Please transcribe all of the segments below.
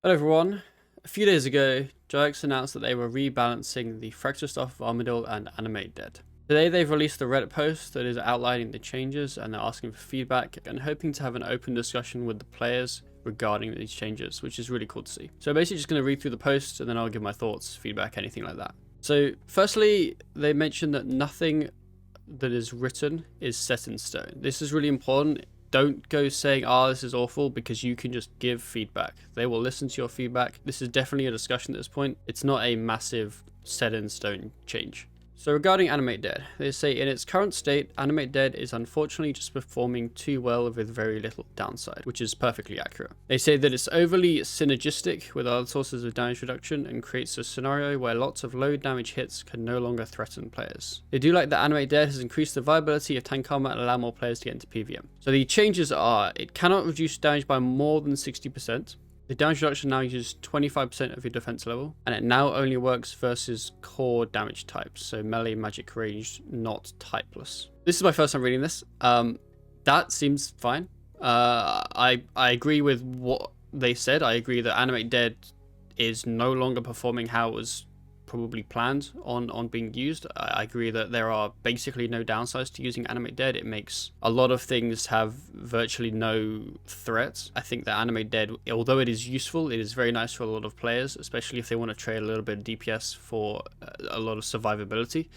Hello everyone. A few days ago, Jagex announced that they were rebalancing the fracture stuff of Armadillo and Animate Dead. Today they've released a Reddit post that is outlining the changes and they're asking for feedback and hoping to have an open discussion with the players regarding these changes, which is really cool to see. So basically just going to read through the post and then I'll give my thoughts, feedback, anything like that. So firstly, they mentioned that nothing that is written is set in stone. This is really important. Don't go saying, this is awful, because you can just give feedback. They will listen to your feedback. This is definitely a discussion at this point. It's not a massive set in stone change. So regarding Animate Dead, they say in its current state, Animate Dead is unfortunately just performing too well with very little downside, which is perfectly accurate. They say that it's overly synergistic with other sources of damage reduction and creates a scenario where lots of low damage hits can no longer threaten players. They do like that Animate Dead has increased the viability of tank armor and allow more players to get into PVM. So the changes are, it cannot reduce damage by more than 60%. The damage reduction now uses 25% of your defense level, and it now only works versus core damage types, so melee, magic, ranged, not typeless. This is my first time reading this. That seems fine. I agree with what they said. I agree that Animate Dead is no longer performing how it was probably planned on being used. I agree that there are basically no downsides to using Animate Dead. It makes a lot of things have virtually no threats. I think that Animate Dead, although it is useful, it is very nice for a lot of players, especially if they want to trade a little bit of DPS for a lot of survivability.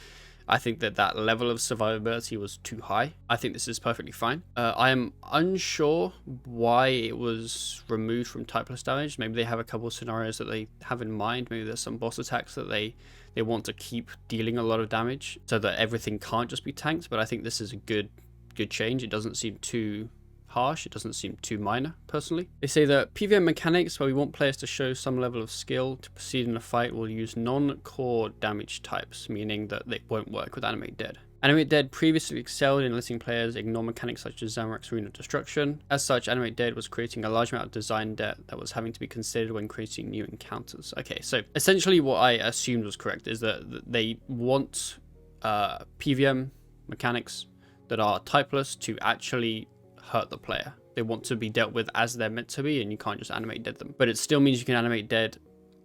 I think that that level of survivability was too high. I think this is perfectly fine. I am unsure why it was removed from typeless damage. Maybe they have a couple of scenarios that they have in mind. Maybe there's some boss attacks that they want to keep dealing a lot of damage so that everything can't just be tanked. But I think this is a good change. It doesn't seem too harsh. It doesn't seem too minor, personally. They say that PVM mechanics, where we want players to show some level of skill to proceed in a fight, will use non-core damage types, meaning that they won't work with Animate Dead. Animate Dead previously excelled in letting players ignore mechanics such as Zamorak's Rune of Destruction. As such, Animate Dead was creating a large amount of design debt that was having to be considered when creating new encounters. Okay, so essentially what I assumed was correct is that they want PVM mechanics that are typeless to actually hurt the player. They want to be dealt with as they're meant to be, and you can't just Animate Dead them. But it still means you can Animate Dead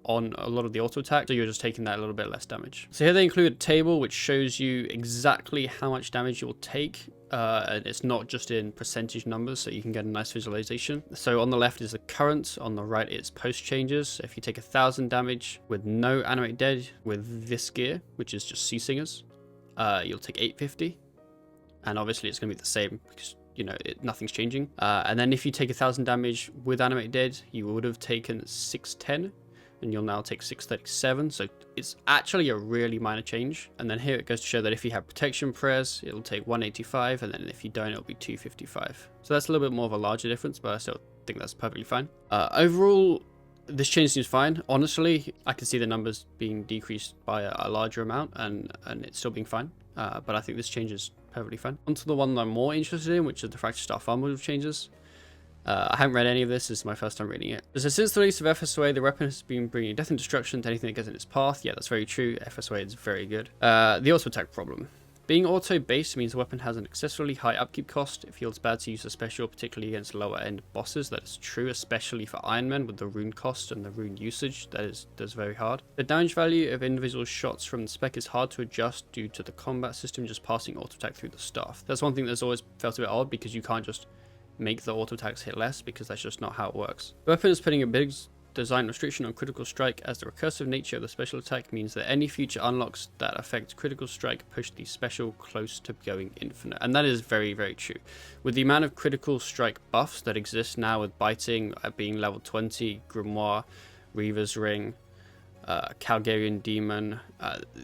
on a lot of the auto attack, so you're just taking that a little bit less damage. So here they include a table which shows you exactly how much damage you'll take, and it's not just in percentage numbers, so you can get a nice visualization. So on the left is the current, on the right it's post changes. So if you take 1,000 damage with no Animate Dead with this gear, which is just Sea Singers, you'll take 850, and obviously it's going to be the same because nothing's changing. And then if you take 1,000 damage with Animate Dead, you would have taken 610, and you'll now take 637. So it's actually a really minor change. And then here it goes to show that if you have protection prayers, it'll take 185, and then if you don't, it'll be 255. So that's a little bit more of a larger difference, but I still think that's perfectly fine. Overall, this change seems fine. Honestly, I can see the numbers being decreased by a larger amount, and it's still being fine. But I think this change is perfectly fine. On to the one that I'm more interested in, which is the Fracture Star Farm move changes. I haven't read any of this. This is my first time reading it. So since the release of FSOA, the weapon has been bringing death and destruction to anything that gets in its path. Yeah, that's very true. FSOA is very good. The auto attack problem. Being auto-based means the weapon has an excessively high upkeep cost. It feels bad to use a special, particularly against lower-end bosses. That is true, especially for Iron Man with the rune cost and the rune usage. That's very hard. The damage value of individual shots from the spec is hard to adjust due to the combat system just passing auto-attack through the staff. That's one thing that's always felt a bit odd, because you can't just make the auto-attacks hit less, because that's just not how it works. The weapon is putting a big design restriction on critical strike, as the recursive nature of the special attack means that any future unlocks that affect critical strike push the special close to going infinite. And that is very, very true. With the amount of critical strike buffs that exist now, with biting being level 20, Grimoire, Reaver's Ring, Calgarian Demon,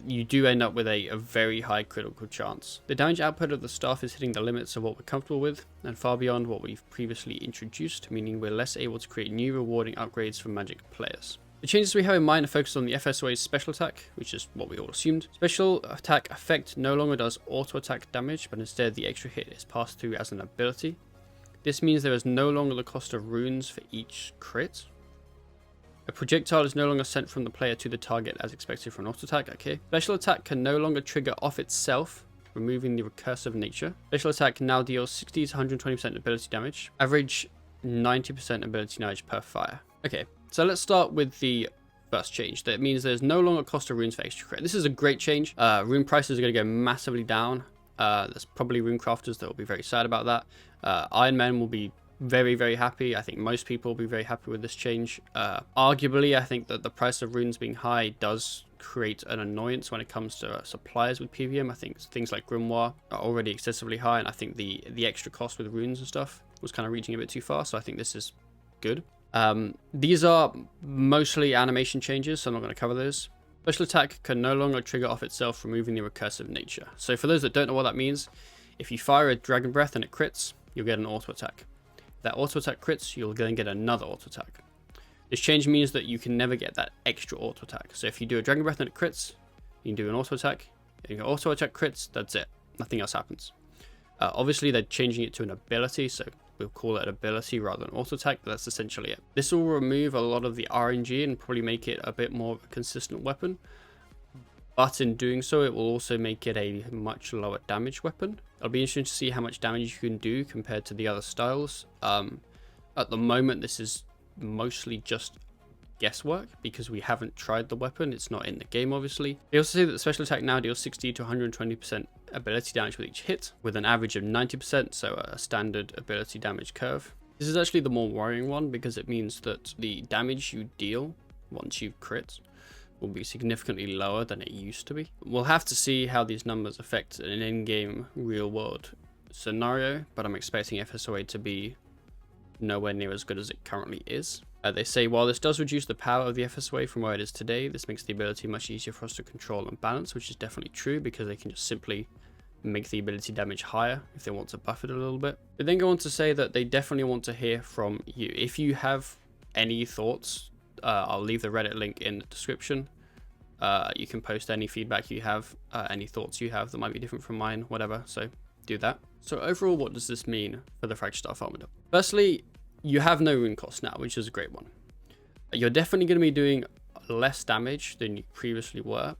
you do end up with a very high critical chance. The damage output of the staff is hitting the limits of what we're comfortable with, and far beyond what we've previously introduced, meaning we're less able to create new rewarding upgrades for Magic players. The changes we have in mind are focused on the FSOA's special attack, which is what we all assumed. Special attack effect no longer does auto attack damage, but instead the extra hit is passed through as an ability. This means there is no longer the cost of runes for each crit. A projectile is no longer sent from the player to the target as expected for an auto attack. Okay. Special attack can no longer trigger off itself, removing the recursive nature. Special attack now deals 60 to 120% ability damage. Average 90% ability damage per fire. Okay, So let's start with the first change. That means there's no longer cost of runes for extra crit. This is a great change. Rune prices are going to go massively down. There's probably rune crafters that will be very sad about that. Iron Men will be very, very happy. I think most people will be very happy with this change. Arguably, I think that the price of runes being high does create an annoyance when it comes to suppliers with PVM. I think things like Grimoire are already excessively high, and I think the extra cost with runes and stuff was kind of reaching a bit too far, so I think this is good. These are mostly animation changes, so I'm not going to cover those. Special attack can no longer trigger off itself, removing the recursive nature. So for those that don't know what that means, if you fire a Dragon Breath and it crits, you'll get an auto attack. If that auto attack crits, you'll then get another auto attack. This change means that you can never get that extra auto attack. So if you do a Dragon Breath and it crits, you can do an auto attack. If your auto attack crits, that's it. Nothing else happens. Obviously, they're changing it to an ability, so we'll call it an ability rather than auto attack, but that's essentially it. This will remove a lot of the RNG and probably make it a bit more of a consistent weapon. But in doing so, it will also make it a much lower damage weapon. It'll be interesting to see how much damage you can do compared to the other styles. At the moment, this is mostly just guesswork because we haven't tried the weapon. It's not in the game, obviously. They also say that the special attack now deals 60 to 120% ability damage with each hit, with an average of 90%, so a standard ability damage curve. This is actually the more worrying one because it means that the damage you deal once you've crit will be significantly lower than it used to be. We'll have to see how these numbers affect an in-game real-world scenario, but I'm expecting FSOA to be nowhere near as good as it currently is. They say, while this does reduce the power of the FSOA from where it is today, this makes the ability much easier for us to control and balance, which is definitely true because they can just simply make the ability damage higher if they want to buff it a little bit. They then go on to say that they definitely want to hear from you. If you have any thoughts, I'll leave the Reddit link in the description. You can post any feedback you have, any thoughts you have that might be different from mine, whatever, so do that. So overall, what does this mean for the Fractured Staff Armadillo? Firstly, you have no rune cost now, which is a great one. You're definitely going to be doing less damage than you previously were,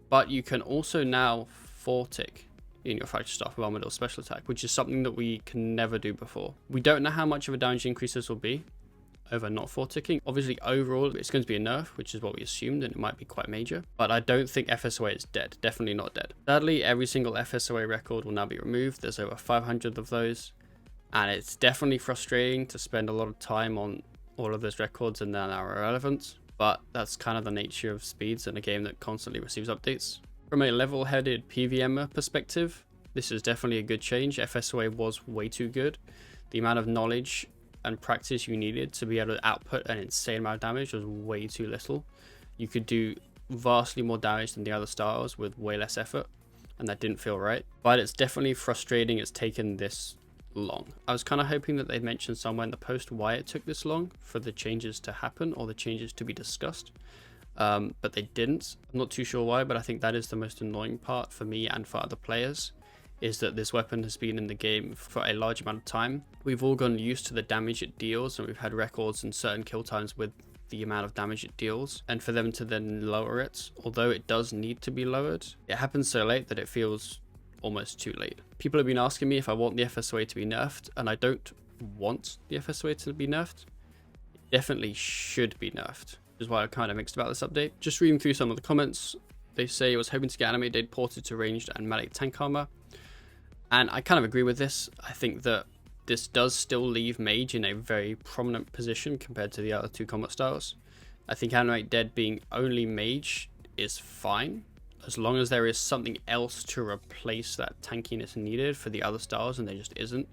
but you can also now 4-tick in your Fractured Staff of Armadillo special attack, which is something that we can never do before. We don't know how much of a damage increase this will be over not 4-ticking. Obviously, overall, it's going to be a nerf, which is what we assumed, and it might be quite major, but I don't think FSOA is dead. Definitely not dead. Sadly, every single FSOA record will now be removed. There's over 500 of those, and it's definitely frustrating to spend a lot of time on all of those records and then are irrelevant, but that's kind of the nature of speeds in a game that constantly receives updates. From a level-headed PVMer perspective, this is definitely a good change. FSOA was way too good. The amount of knowledge and practice you needed to be able to output an insane amount of damage was way too little. You could do vastly more damage than the other styles with way less effort, and that didn't feel right. But it's definitely frustrating it's taken this long. I was kind of hoping that they'd mention somewhere in the post why it took this long for the changes to happen or the changes to be discussed, but they didn't. I'm not too sure why, but I think that is the most annoying part for me and for other players, is that this weapon has been in the game for a large amount of time. We've all gotten used to the damage it deals, and we've had records and certain kill times with the amount of damage it deals, and for them to then lower it, although it does need to be lowered, it happens so late that it feels almost too late. People have been asking me if I want the FSOA to be nerfed, and I don't want the FSOA to be nerfed. It definitely should be nerfed, which is why I'm kind of mixed about this update. Just reading through some of the comments, they say it was hoping to get animated date ported to ranged and melee tank armor, and I kind of agree with this. I think that this does still leave mage in a very prominent position compared to the other two combat styles. I think animate dead being only mage is fine, as long as there is something else to replace that tankiness needed for the other styles, and there just isn't,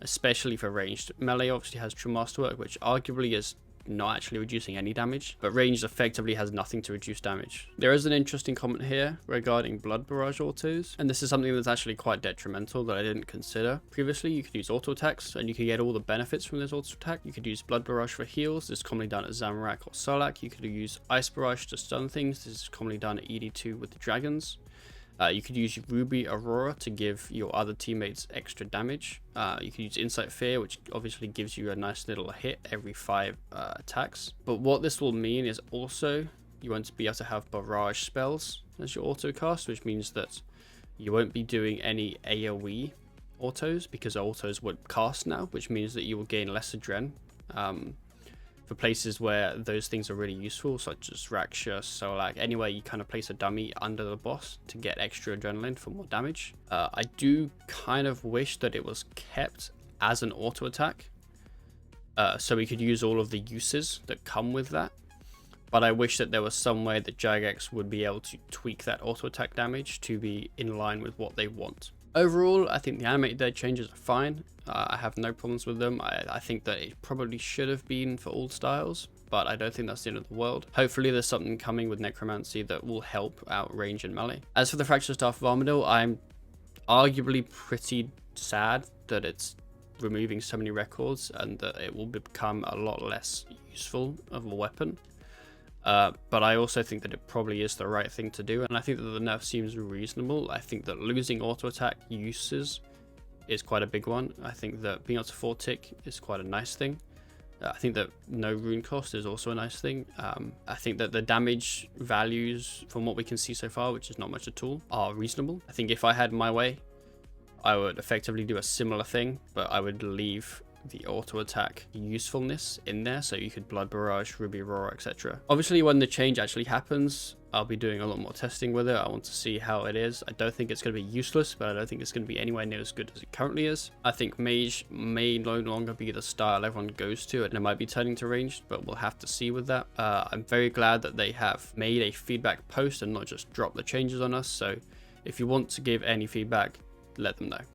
especially for ranged. Melee obviously has True Masterwork, which arguably is not actually reducing any damage, but ranged effectively has nothing to reduce damage. There is an interesting comment here regarding blood barrage autos, and this is something that's actually quite detrimental that I didn't consider. Previously, you could use auto attacks and you could get all the benefits from this auto attack. You could use blood barrage for heals. This is commonly done at Zamorak or Solak. You could use ice barrage to stun things. This is commonly done at ED2 with the dragons. You could use Ruby Aurora to give your other teammates extra damage. You could use Insight Fear, which obviously gives you a nice little hit every 5 attacks. But what this will mean is also you won't be able to have barrage spells as your auto cast, which means that you won't be doing any AoE autos because autos would cast now, which means that you will gain less adren. For for places where those things are really useful, such as Raksha, so like anywhere you kind of place a dummy under the boss to get extra adrenaline for more damage. I do kind of wish that it was kept as an auto attack, so we could use all of the uses that come with that. But I wish that there was some way that Jagex would be able to tweak that auto attack damage to be in line with what they want. Overall, I think the animated dead changes are fine. I have no problems with them. I think that it probably should have been for all styles, but I don't think that's the end of the world. Hopefully there's something coming with Necromancy that will help out range and melee. As for the Fracture Staff of Armadyl, I'm arguably pretty sad that it's removing so many records and that it will become a lot less useful of a weapon. But I also think that it probably is the right thing to do, and I think that the nerf seems reasonable. I think that losing auto attack uses is quite a big one. I think that being able to 4-tick is quite a nice thing. I think that no rune cost is also a nice thing. I think that the damage values, from what we can see so far, which is not much at all, are reasonable. I think if I had my way, I would effectively do a similar thing, but I would leave the auto attack usefulness in there, so you could Blood Barrage, Ruby Roar, etc. Obviously when the change actually happens, I'll be doing a lot more testing with it. I want to see how it is. I don't think it's going to be useless, but I don't think it's going to be anywhere near as good as it currently is. I think Mage may no longer be the style everyone goes to, and it might be turning to ranged, but we'll have to see with that. I'm very glad that they have made a feedback post and not just drop the changes on us, so if you want to give any feedback, let them know.